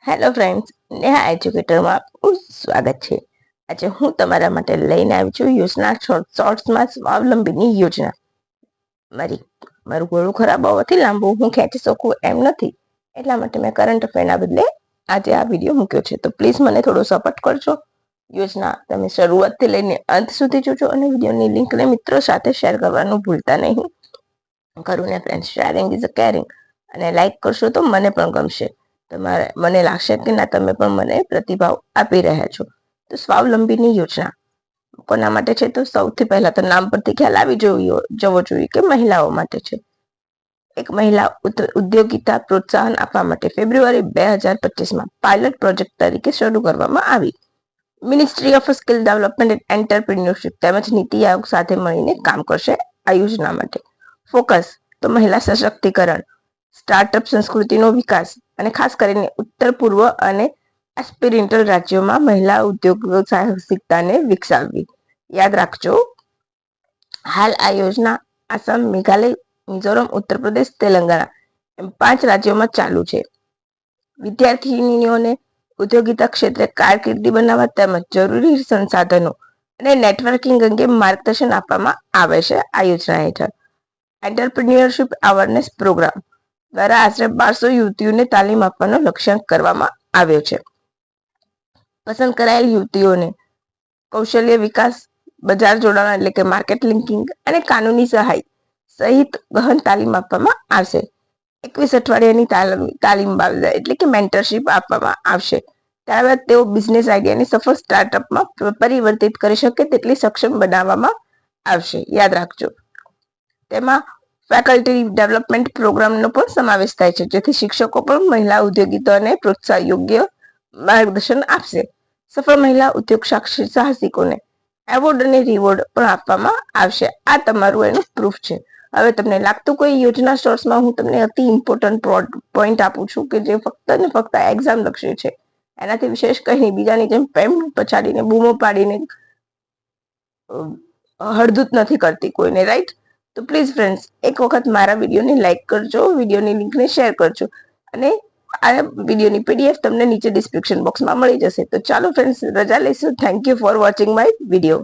Hello friends, Neha એજ્યુકેટરમાં આપનું સ્વાગત છે. આજે હું તમારા માટે લઈને આવી છું યોજના શોર્ટ્સમાં સ્વાવલંબીની યોજના. મારું ગળું ખરાબ હોવાથી લાંબુ હું ખેંચી શકું એમ નથી, એટલા માટે મેં કરંટ અફેરના બદલે આજે આ વિડીયો મૂક્યો છે. તો પ્લીઝ મને થોડો સપોર્ટ કરજો. યોજના તમે શરૂઆતથી લઈને અંત સુધી જોજો અને વિડીયોની લિંકને મિત્રો સાથે શેર કરવાનું ભૂલતા નહીં. કરું ને friends, sharing is a caring, અને લાઈક કરશો તો મને પણ ગમશે. મને લાગશે કે ના, તમે પણ મને પ્રતિભાવ આપી રહ્યા છો. તો સ્વાવલંબીની યોજના કોના માટે છે? તો સૌથી પહેલા તો નામ પરથી ખ્યાલ આવી જવો જોઈએ કે મહિલાઓ માટે છે. એક મહિલા ઉદ્યોગિતા પ્રોત્સાહન આપવા માટે ફેબ્રુઆરી 2025માં પાયલટ પ્રોજેક્ટ તરીકે શરૂ કરવામાં આવી. Ministry of skill development and entrepreneurship તેમજ નીતિ આયોગ સાથે મળીને કામ કરશે આ યોજના માટે. ફોકસ તો મહિલા સશક્તિકરણ, સ્ટાર્ટઅપ સંસ્કૃતિનો વિકાસ અને ખાસ કરીને ઉત્તર પૂર્વ અને એસ્પિરેન્ટલ રાજ્યોમાં મહિલા ઉદ્યોગ સાહસિકતાને વિકસાવવી. યાદ રાખજો, હાલ આ યોજના આસામ, મેઘાલય, મિઝોરમ, ઉત્તર પ્રદેશ, તેલંગાણા એમ 5 રાજ્યોમાં ચાલુ છે. વિદ્યાર્થીનીઓને ઉદ્યોગિતા ક્ષેત્રે કારકિર્દી બનાવવા તેમજ જરૂરી સંસાધનો અને નેટવર્કિંગ અંગે માર્ગદર્શન આપવામાં આવે છે. આ યોજના હેઠળ એન્ટરપ્રિન્યોરશિપ અવેરનેસ પ્રોગ્રામ દ્વારા આશરે 1200 યુવતીઓને તાલીમ આપવાનો લક્ષ્યાંક કરવામાં આવ્યો છે. પસંદ કરાયેલ યુવતીઓને કૌશલ્ય વિકાસ, બજાર જોડાણ એટલે કે માર્કેટ લિંકિંગ અને કાનૂની સહાય સહિત ગહન તાલીમ આપવામાં આવશે. 21 અઠવાડિયાની તાલીમ બાદ એટલે કે મેન્ટરશિપ આપવામાં આવશે. ત્યારબાદ તેઓ બિઝનેસ આઈડિયાને સફળ સ્ટાર્ટઅપમાં પરિવર્તિત કરી શકે તેટલી સક્ષમ બનાવવામાં આવશે. યાદ રાખજો, તેમાં ફેકલ્ટી ડેવલપમેન્ટ પ્રોગ્રામનો પણ સમાવેશ થાય છે, જેથી શિક્ષકો પણ મહિલા ઉદ્યોગિતાને પ્રોત્સાહન યોગ્ય માર્ગદર્શન આપશે. સફળ મહિલા ઉદ્યોગ સાહસિકોને એવોર્ડ અને રિવોર્ડ પણ આપવામાં આવશે. આ તમારું એનું પ્રૂફ છે. હવે તમને લાગતું કોઈ યોજના શોર્ટ્સમાં હું તમને અતિ ઇમ્પોર્ટન્ટ પોઈન્ટ આપું છું કે જે ફક્ત ને ફક્ત એક્ઝામ લક્ષી છે, એનાથી વિશેષ કંઈ નહીં, બીજાની જેમ પેમ પછાડીને બૂમો પાડીને હળદૂત નથી કરતી કોઈને, રાઈટ? તો પ્લીઝ ફ્રેન્ડ્સ, એક વખત મારા વિડીયોને લાઈક કરજો, વિડીયોની લિંકને શેર કરજો, અને આ વિડીયોની પીડીએફ તમને નીચે ડિસ્ક્રિપ્શન બોક્સમાં મળી જશે. તો ચાલો ફ્રેન્ડ્સ, રજા લઈશું. Thank you for watching my video.